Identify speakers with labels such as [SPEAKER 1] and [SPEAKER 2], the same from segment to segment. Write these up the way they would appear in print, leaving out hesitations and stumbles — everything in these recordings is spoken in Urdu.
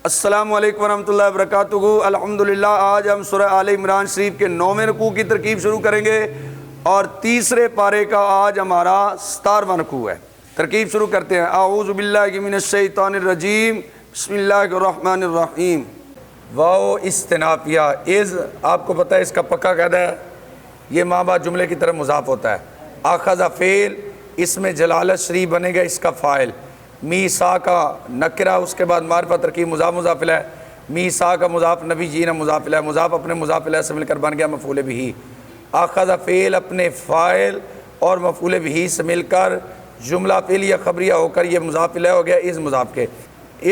[SPEAKER 1] السلام علیکم ورحمۃ اللہ وبرکاتہ۔ الحمدللہ آج ہم سورہ آل عمران شریف کے 9ویں رکوع کی ترکیب شروع کریں گے اور تیسرے پارے کا آج ہمارا 17واں رکوع ہے۔ ترکیب شروع کرتے ہیں۔ اعوذ باللہ من الشیطان الرجیم، بسم اللہ الرحمن الرحیم۔ واو استنافیہ از، آپ کو پتہ ہے اس کا پکا قاعدہ ہے، یہ ماں بعد جملے کی طرف مضاف ہوتا ہے۔ اخذ فعل، اس میں جلالت شریف بنے گا اس کا فاعل۔ میسا کا نکرہ، اس کے بعد معرفہ ترکیب مضاف مضاف الیہ، میسا کا مضاف نبی جینا مضاف الیہ، مضاف اپنے مضاف الیہ سے مل کر بن گیا مفعول بہ۔ اخذ فعل اپنے فاعل اور مفعول بہ سے مل کر جملہ فعلیہ خبریہ ہو کر یہ مضاف الیہ ہو گیا از مضاف کے۔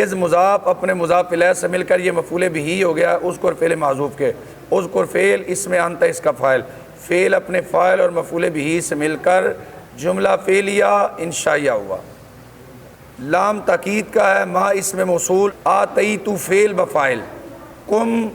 [SPEAKER 1] از مضاف اپنے مضاف الیہ سے مل کر یہ مفعول بہ ہو گیا اذکر فعل معذوف کے۔ اذکر فعل اس میں انت اس کا فاعل، فعل اپنے فاعل اور مفعول بہ سے مل کر جملہ فعلیہ انشائیہ ہوا۔ لام تاکید کا ہے، ما اس میں موصول، آتیت فعل بفاعل، کم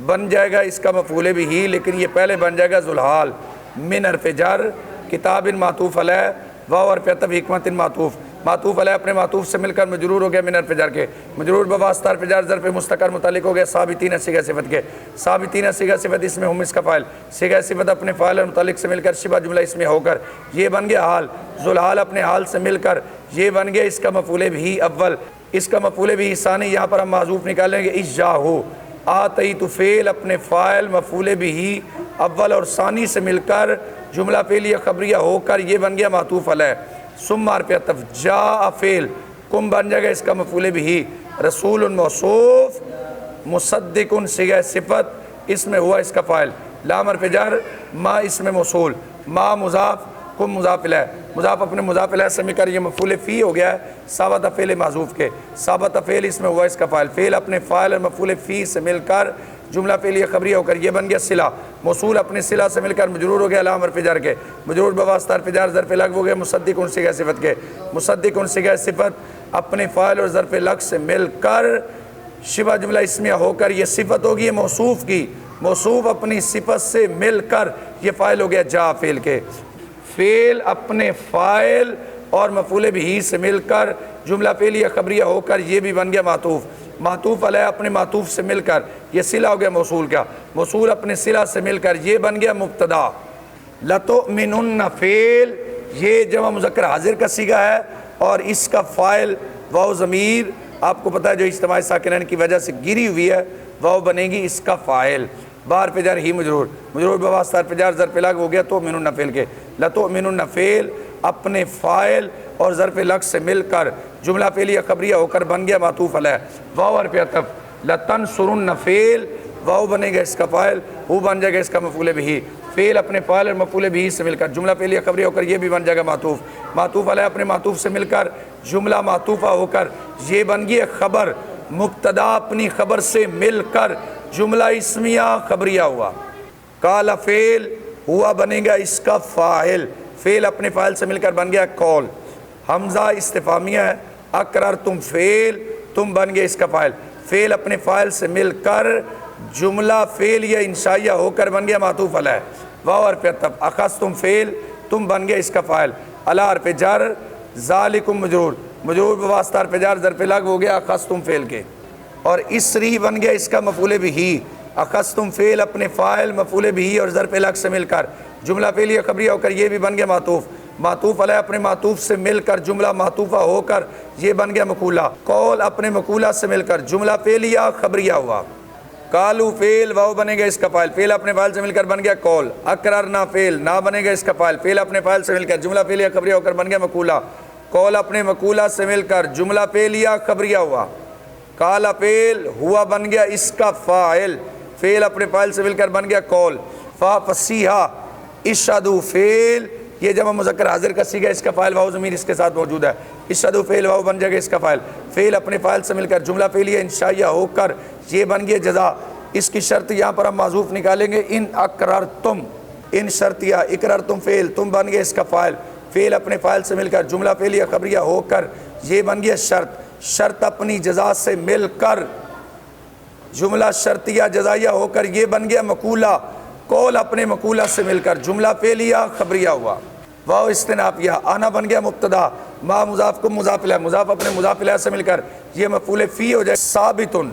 [SPEAKER 1] بن جائے گا اس کا مفعول بہ، لیکن یہ پہلے بن جائے گا ذوالحال، من حرف جر، کتاب معطوف علیہ، واو حرف عطف، حکمت معطوف، معطوف علیہ اپنے معطوف سے مل کر مجرور ہو گیا من حرف جر کے، مجرور بواسطہ حرف جر ظرف مستقر متعلق ہو گیا ثابتین صیغہ صفت کے، ثابتین صیغہ صفت اس میں ہم اس کا فاعل، صیغہ صفت اپنے فاعل اور متعلق سے مل کر شبہ جملہ اس میں ہو کر یہ بن گیا حال، ذوالحال اپنے حال سے مل کر یہ بن گیا اس کا مفعول بہ اول، اس کا مفعول بہ ثانی، یہاں پر ہم معذوف نکالیں گے اجاہو۔ آتیت فعل اپنے فاعل مفعول بہ اول اور ثانی سے مل کر جملہ فعلیہ خبریہ ہو کر یہ بن گیا معطوف علیہ، ثم حرف عطف، جاء فعل، کم بن جائے گا اس کا مفعول بہ، رسول موصوف، مصدق صیغہ صفت اس میں ہوا اس کا فاعل، لام حرف جر، ما اس میں موصول، ما مضاف، کم مضاف الیہ، مضاف اپنے مضاف الیہ سے مل کر یہ مفعول فی ہو گیا ہے ثابت فعل معذوف کے، ثابت فعل اس میں ہوا اس کا فاعل، فعل اپنے فاعل اور مفعول فی سے مل کر جملہ فعلیہ خبریہ ہو کر یہ بن گیا صلہ، موصول اپنے صلہ سے مل کر مجرور ہو گیا لام حرف جر کے، مجرور بواسطہ حرف جر ظرف لغو ہو گیا مصدق صیغہ صفت کے، مصدق صیغہ صفت اپنے فاعل اور ظرف لغو سے مل کر شبہ جملہ اسمیہ ہو کر یہ صفت ہوگی موصوف کی، موصوف اپنی صفت سے مل کر یہ فاعل ہو گیا جا فعل کے، فعل اپنے فاعل اور مفعول بہ سے مل کر جملہ فعلیہ خبریہ ہو کر یہ بھی بن گیا معطوف، معطوف علیہ اپنے معطوف سے مل کر یہ صلہ ہو گیا موصول کا، موصول اپنے صلہ سے مل کر یہ بن گیا مبتدا۔ لتؤمنن فعل یہ جمع مذکر حاضر کا صیغہ ہے اور اس کا فاعل واو ضمیر آپ کو پتہ ہے جو اجتماع ساکنین کی وجہ سے گری ہوئی ہے، واو بنے گی اس کا فاعل، بار پہ جر ہی مجرور، مجرور بواسطہ حرف جر ظرف لغو ہو گیا تؤمنن فعل کے، لتؤمنن فعل اپنے فاعل اور ظرف لغو سے مل کر جملہ فعلیہ خبریہ ہو کر بن گیا معطوف علیہ، واو حرف عطف، لتنصرن فعل، واو بنے گا اس کا فاعل، ہو بن جائے گا اس کا مفعول بہ، فعل اپنے فاعل اور مفعول بہ سے مل کر جملہ فعلیہ خبریہ ہو کر یہ بھی بن جائے گا معطوف، معطوف علیہ اپنے معطوف سے مل کر جملہ معطوفہ ہو کر یہ بن گیا خبر، مبتدا اپنی خبر سے مل کر جملہ اسمیہ خبریہ ہوا۔ قال فعل ہوا بنے گا اس کا فاعل، فعل اپنے فاعل سے مل کر بن گیا قول، حمزہ استفہامیہ ہے، اقررتم فعل، تم بن گئے اس کا فاعل، فعل اپنے فاعل سے مل کر جملہ فعلیہ انشائیہ ہو کر بن گیا معطوف علیہ، واو حرف عطف، اخذتم فعل، تم بن گئے اس کا فاعل، علی حرف جر، ذالکم مجرور، مجرور بواسطہ حرف جر ظرف لغو ہو گیا اخذتم فعل کے، اور اسری بن گیا اس کا مفعول بہ، اخذتم فعل اپنے فاعل مفعول بہ اور ظرف لغو سے مل کر جملہ فعلیہ خبریہ ہو کر یہ بھی بن گیا معطوف، معطوف علیہ اپنے معطوف سے مل کر جملہ معطوفہ ہو کر یہ بن گیا مقولہ، قول اپنے مقولہ سے مل کر جملہ فعلیہ خبریہ ہوا۔ قالوا فعل واو بنے گا اس کا فاعل، فعل اپنے فاعل سے مل کر بن گیا قول، اقررنا فعل نا بنے گا اس کا فاعل، فعل اپنے فاعل سے مل کر جملہ فعلیہ خبریہ ہو کر بن گیا مقولہ، قول اپنے مقولہ سے مل کر جملہ فعلیہ خبریہ ہوا۔ قال فعل ہوا بن گیا اس کا فاعل، فعل اپنے فاعل سے مل کر بن گیا قول، فصیحہ، اشہدوا فعل یہ جمع مذکر حاضر کا صیغہ اس کا فاعل واو ضمیر اس کے ساتھ موجود ہے، اشہدوا فعل واو بن جائے گا اس کا فاعل، فعل اپنے فاعل سے مل کر جملہ فعلیہ انشائیہ ہو کر یہ بن گیا جزا، اس کی شرط یہاں پر ہم معذوف نکالیں گے ان اقررتم، ان شرطیہ، اقررتم فعل تم بن گئے اس کا فاعل، فعل اپنے فاعل سے مل کر جملہ فعلیہ خبریہ ہو کر یہ بن گیا شرط، شرط اپنی جزا سے مل کر جملہ شرطیہ جزائیہ ہو کر یہ بن گیا مقولہ، قول اپنے مقولہ سے مل کر جملہ فعلیہ خبریہ ہوا۔ واو استنافیہ، آنا بن گیا مبتدا، ما مضاف کو مضاف الیہ، مضاف اپنے مضاف الیہ سے مل کر یہ مفعول فی ہو جائے ثابتن،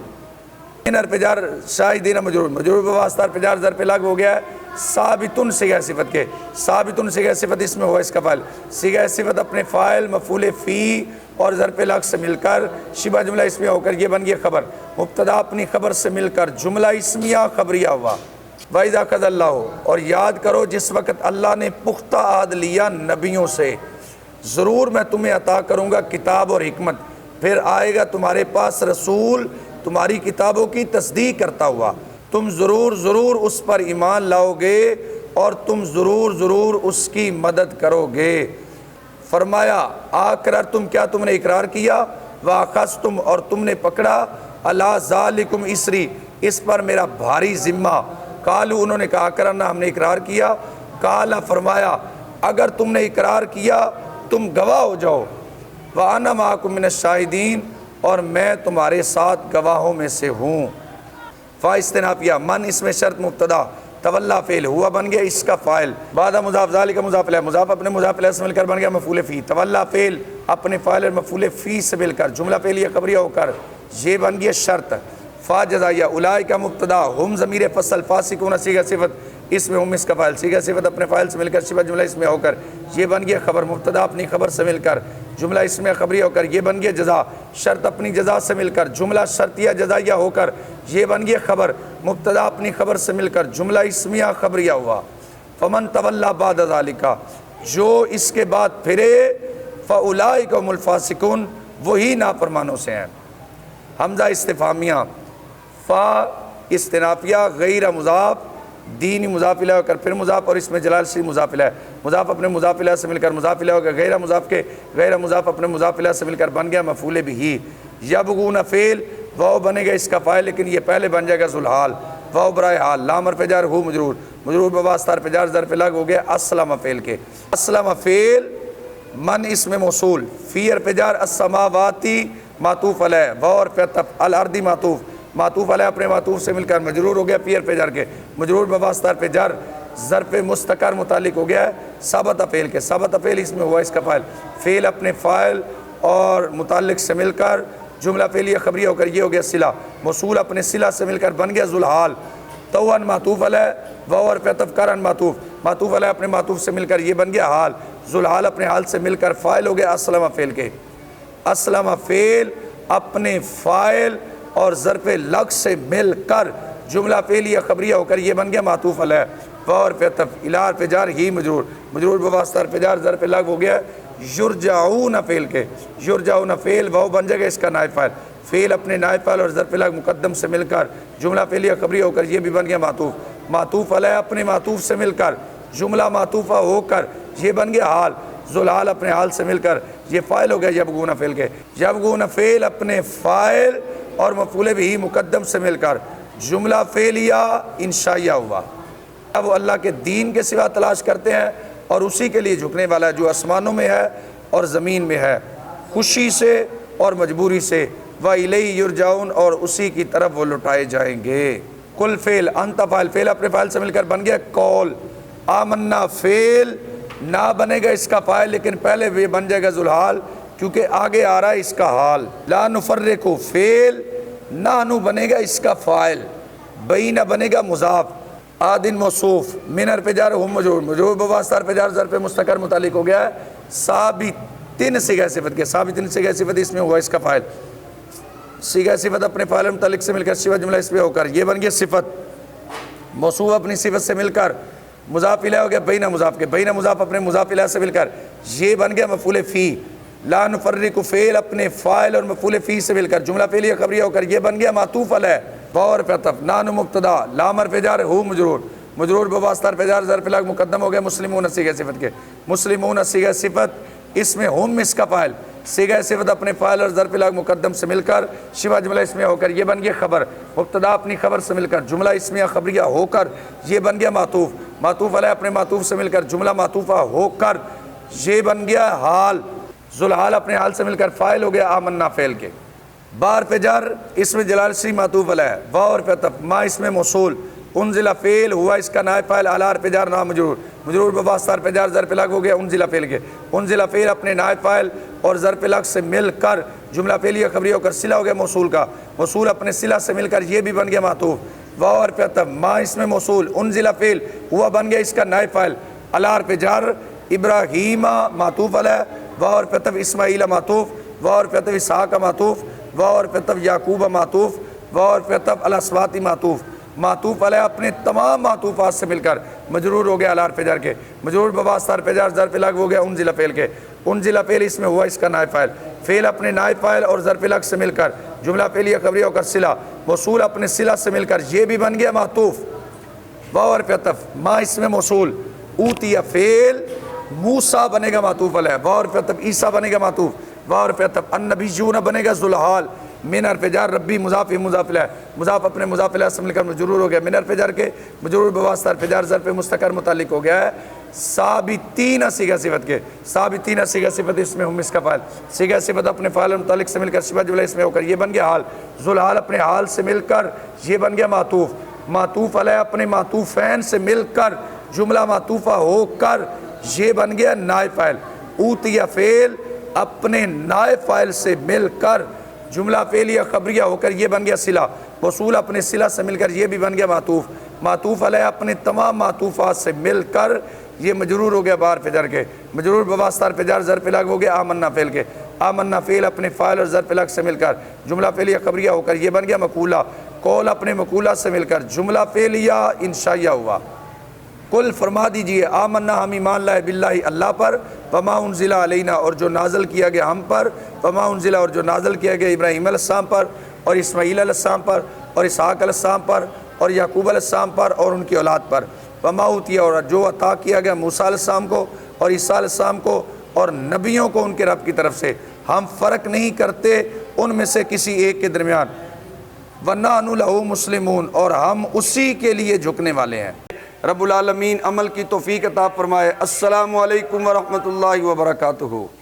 [SPEAKER 1] ان حرف جر شاہدین مجرور، مجرور بواسطہ حرف جر ظرف لغو ہو گیا ہے ثابتن صیغہ صفت کے، ثابتن صیغہ صفت اس میں ہوا اس کا فاعل، صیغہ صفت اپنے فاعل مفعول فی اور ظرف لغو سے مل کر شبہ جملہ اسمیہ ہو کر یہ بن گیا خبر، مبتدا اپنی خبر سے مل کر جملہ اسمیہ خبریہ ہوا۔ وَإِذَا أَخَذَ اللَّهُ، اور یاد کرو جس وقت اللہ نے پختہ عہد لیا نبیوں سے، ضرور میں تمہیں عطا کروں گا کتاب اور حکمت، پھر آئے گا تمہارے پاس رسول تمہاری کتابوں کی تصدیق کرتا ہوا، تم ضرور ضرور اس پر ایمان لاؤ گے اور تم ضرور ضرور اس کی مدد کرو گے۔ فرمایا اقررتم، کیا تم نے اقرار کیا، واخذتم، اور تم نے پکڑا، علی ذالکم اسری، اس پر میرا بھاری ذمہ، قالوا، انہوں نے کہا اقررنا، ہم نے اقرار کیا، قال، فرمایا اگر تم نے اقرار کیا تم گواہ ہو جاؤ، وَأَنَا مَعَكُم مِّنَ الشَّاهِدِينَ، اور میں تمہارے ساتھ گواہوں میں سے ہوں۔ فاستنافیہ، من اس میں شرط مبتدا، تولا فعل، ہوا بن گیا اس کا فاعل، بعد مضاف، ذالک مضاف الیہ، مضاف اپنے مضاف الیہ سے مل کر بن گیا مفعول فی، تولا فعل اپنے فاعل اور مفعول فی سے مل کر جملہ فعلیہ خبریہ ہو کر یہ بن گیا شرط۔ فا جزائیہ، اولئک مبتدا، ہم ضمیر فصل، فاسقون صیغہ صفت اس میں ہم اس کا فاعل، صیغہ صفت اپنے فاعل سے مل کر شبہ جملہ اس میں ہو کر یہ بن گیا خبر، مبتدا اپنی خبر سے مل کر جملہ اس میں خبری ہو کر یہ بن گیا جزا، شرط اپنی جزا سے مل کر جملہ شرطیہ جزائیہ ہو کر یہ بن گیا خبر، مبتدا اپنی خبر سے مل کر جملہ اسمیہ خبریہ ہوا۔ فمن تولا بعد ذالک، جو اس کے بعد پھرے، فاولئک هم الفاسقون، وہی نافرمانوں سے ہیں۔ حمزہ استفہامیہ، فا استنافیہ، غیر مضاف، دینی مضاف الیہ ہو کر پھر مضاف اور اس میں جلال سی مضاف الیہ، مضاف اپنے مضاف الیہ سے مل کر مضاف الیہ ہو گیا، غیر مضاف کے غیر مضاف اپنے مضاف الیہ سے مل کر بن گیا مفعول بہ۔ یبغون فعل، واو بنے گا اس کا فاعل لیکن یہ پہلے بن جائے گا ذوالحال، واو برائے حال، لام حرف جر، ہو مجرور، مجرور بواسطہ حرف جر ظرف لغو ہو گیا اسلم فعل کے، اسلم فعل من اسم موصول، فی حرف جر، السماواتی معطوف علیہ، واو حرف عطف، الارضی معطوف، معطوف علیہ اپنے معطوف سے مل کر مجرور ہو گیا فی حرف جر کے، مجرور بواسطہ حرف جر ظرف مستقر متعلق ہو گیا ہے ثابت فعل کے، ثابت فعل اس میں ہوا اس کا فاعل، فعل اپنے فاعل اور متعلق سے مل کر جملہ فعلیہ خبریہ ہو کر یہ ہو گیا صلہ، موصول اپنے صلہ سے مل کر بن گیا ذوالحال، توان معطوف علیہ، واو حرف عطف، کرن معطوف، معطوف علیہ اپنے معطوف سے مل کر یہ بن گیا حال، ذوالحال اپنے حال سے مل کر فاعل ہو گیا اسلم فعل کے، اسلم فعل اپنے فاعل اور ظرف لغو سے مل کر جملہ فعلیہ خبریہ ہو کر یہ بن گیا معطوف علیہ، واو حرف عطف، الی حرف جر، ہی مجرور، مجرور بواسطہ حرف جر ظرف لغو ہو گیا یرجعون فعل کے، یرجعون فعل واو بن جائے گا اس کا نائب فاعل، فعل اپنے نائب فاعل اور ظرف لغو مقدم سے مل کر جملہ فعلیہ خبریہ ہو کر یہ بھی بن گیا معطوف، معطوف علیہ اپنے معطوف سے مل کر جملہ معطوفہ ہو کر یہ بن گیا حال، ذوالحال اپنے حال سے مل کر یہ فاعل ہو گیا یبغون فعل کے، یبغون فعل اپنے فاعل اور مفعول بہ مقدم سے مل کر جملہ فعلیہ انشائیہ ہوا۔ اب وہ اللہ کے دین کے سوا تلاش کرتے ہیں اور اسی کے لیے جھکنے والا ہے جو آسمانوں میں ہے اور زمین میں ہے، خوشی سے اور مجبوری سے، وَإِلَيْهِ يُرْجَعُونَ، اور اسی کی طرف وہ لٹائے جائیں گے۔ کل فعل، انت فاعل، فعل اپنے فاعل سے مل کر بن گیا قول، آمنا فعل نہ بنے گا اس کا فاعل لیکن پہلے وہ بن جائے گا ذوالحال کیونکہ آگے آ رہا ہے اس کا حال، لا نفرق فعل، نانو بنے گا اس کا فاعل، بینہ بنے گا مضاف، آدن موصوف، من حرف جر، ہم مجرور، مجرور بواسطہ حرف جر ظرف مستقر متعلق ہو گیا ہے ثابتن صیغہ صفت کے، ثابتن صیغہ صفت اس میں ہوا اس کا فاعل، صیغہ صفت اپنے فاعل متعلق سے مل کر صفت جملہ اس پہ ہو کر یہ بن گیا صفت، موصوف اپنی صفت سے مل کر مضاف الیہ ہو گیا بینہ مضاف کے، بینہ مضاف اپنے مضاف الیہ سے مل کر یہ بن گیا مفعول فی، لا نفرق فعل اپنے فاعل اور مفعول فی سے مل کر جملہ فعلیہ خبریہ ہو کر یہ بن گیا معطوف علیہ، واو حرف عطف، نان مبتدا، لام حرف جر، ہو مجرور، مجرور بواسطہ حرف جر ظرف لغو مقدم ہو گیا مسلمون صیغہ صفت کے، مسلمون صیغہ صفت اس میں ہم اس کا فاعل، صیغہ صفت اپنے فاعل اور ظرف لغو مقدم سے مل کر شبہ جملہ اسمیہ ہو کر یہ بن گیا خبر، مبتدا اپنی خبر سے مل کر جملہ اسمیہ خبریہ ہو کر یہ بن گیا معطوف، معطوف علیہ اپنے معطوف سے مل کر جملہ معطوفہ ہو کر یہ بن گیا حال، ذوالحال اپنے حال سے مل کر فاعل ہو گیا آمنا فعل کے، بار پہ جر اس میں جلال سی معطوف علیہ، واو حرف عطف، ما اس میں موصول، انزل فعل ہوا اس کا نائب فاعل، اعلی حرف جر نام مجرور، مجرور بواسطہ حرف جر ظرف لغو ہو گیا انزل فعل کے، انزل فعل اپنے نائب فاعل اور ظرف لفظ سے مل کر جملہ فعلیہ خبریہ ہو کر صلہ ہو گیا موصول کا، موصول اپنے صلہ سے مل کر یہ بھی بن گیا معطوف، واو حرف عطف، ما اسم موصول، انزل فعل ہوا بن گیا اس کا نائب فاعل، علی حرف جر، ابراہیم معطوف علیہ، واو حرف عطف اسماعیل معطوف، واو حرف عطف اسحاق معطوف، واو حرف عطف یعقوب معطوف، واو حرف عطف الاسباط معطوف، معطوف علیہ اپنے تمام معطوفات سے مل کر مجرور ہو گیا علی حرف جر کے، مجرور بواسطہ حرف جر ظرف لغو ہو گیا انزل فعل کے، انزل فعل اس میں ہوا اس کا نائب فاعل، فعل اپنے نائب فاعل اور ظرف لغو سے مل کر جملہ فعلیہ خبریہ ہو کر صلہ، موصول اپنے صلہ سے مل کر یہ بھی بن گیا معطوف، واو حرف عطف، ما اسم موصول، اوتی فعل، موسیٰ بنے گا معطوف علیہ، واو حرف عطف عیسیٰ بنے گا معطوف، واو حرف عطف النبیون بنے گا ذوالحال، من حرف جر ربی مضاف مضاف الیہ، مضاف اپنے مضاف الیہ سے مل کر مجرور ہو گیا من حرف جر کے، مجرور بواسطہ حرف جر ظرف مستقر متعلق ہو گیا ہے ثابتین صیغہ صفت کے، ثابتین صیغہ صفت اس میں ہم اس کا فاعل، صیغہ صفت اپنے فاعل متعلق سے مل کر صفت جملہ اس میں ہو کر یہ بن گیا حال، ذوالحال اپنے حال سے مل کر یہ بن گیا معطوف، معطوف علیہ اپنے معطوفین سے مل کر جملہ معطوفہ ہو کر یہ بن گیا نائب فاعل، اوتیہ فعل اپنے نائب فاعل سے مل کر جملہ فعلیہ خبریہ ہو کر یہ بن گیا صلہ، موصول اپنے صلہ سے مل کر یہ بھی بن گیا معطوف، معطوف علیہ اپنے تمام معطوفات سے مل کر یہ مجرور ہو گیا بحرف جر کے، مجرور بواسطہ حرف جر ظرف لغو ہو گیا آمنا فعل کے، آمنا فعل اپنے فاعل اور ظرف لغو سے مل کر جملہ فعلیہ خبریہ ہو کر یہ بن گیا مقولہ، قول اپنے مقولہ سے مل کر جملہ فعلیہ انشائیہ ہوا، کل فرما دیجئے آمنا ہم ایمان لائے باللہ اللہ پر، وما انزل علینا اور جو نازل کیا گیا ہم پر، وما انزل اور جو نازل کیا گیا ابراہیم علیہ السلام پر اور اسماعیل علیہ السلام پر اور اسحاق علیہ السلام پر اور یعقوب علیہ السلام پر اور ان کی اولاد پر، وما اوتیا اور جو عطا کیا گیا موسیٰ علیہ السلام کو اور عیسیٰ علیہ السلام کو اور نبیوں کو ان کے رب کی طرف سے، ہم فرق نہیں کرتے ان میں سے کسی ایک کے درمیان، وَنَحْنُ لَهُ مُسْلِمُونَ اور ہم اسی کے لیے جھکنے والے ہیں۔ رب العالمین عمل کی توفیق عطا فرمائے۔ السلام علیکم ورحمۃ اللہ وبرکاتہ۔